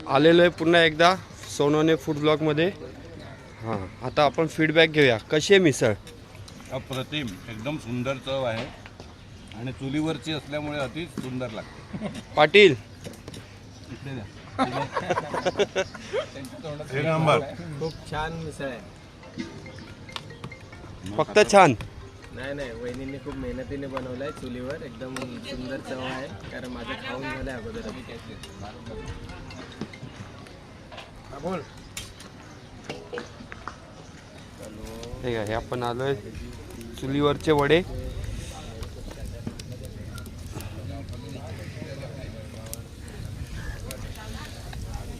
आलेलो आहे पुन्हा एकदा सोनवणे फूड ब्लॉगमध्ये. हां, आता आपण फीडबॅक घेऊया. कशी आहे मिसळ? अप्रतिम, एकदम सुंदर चव आहे आणि चुलीवरची असल्यामुळे अति सुंदर लागते. पाटील एक नंबर. खूप छान मिसळ आहे. फक्त छान. नाही वहिनींनी खूप मेहनतीने बनवलाय चुलीवर. एकदम सुंदर चव आहे, कारण माझं खाऊन झालंय अगोदर. बोल. ठीक आहे, आपण आलोय चुलीवरचे वडे.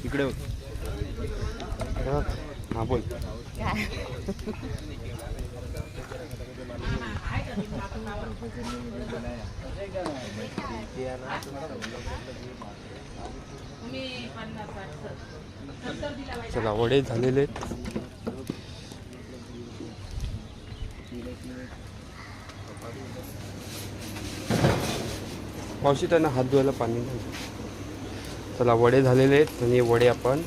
इकडे हां बोल. चला, वडे झालेले आहेत. मावशी त्यांना हात धुवायला पाणी नाही. चला, वडे झालेले आहेत आणि वडे आपण.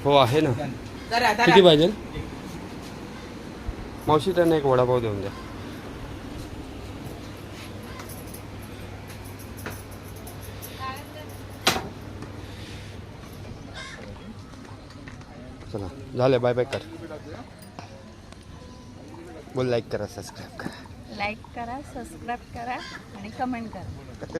हो आहे ना. किती पाहिजे मावशी? त्यांना एक वडापाव देऊन द्या. चला, झाले. बाय बाय कर. बोल. लाईक करा, सबस्क्राईब करा. लाईक करा, सबस्क्राईब करा आणि कमेंट करा.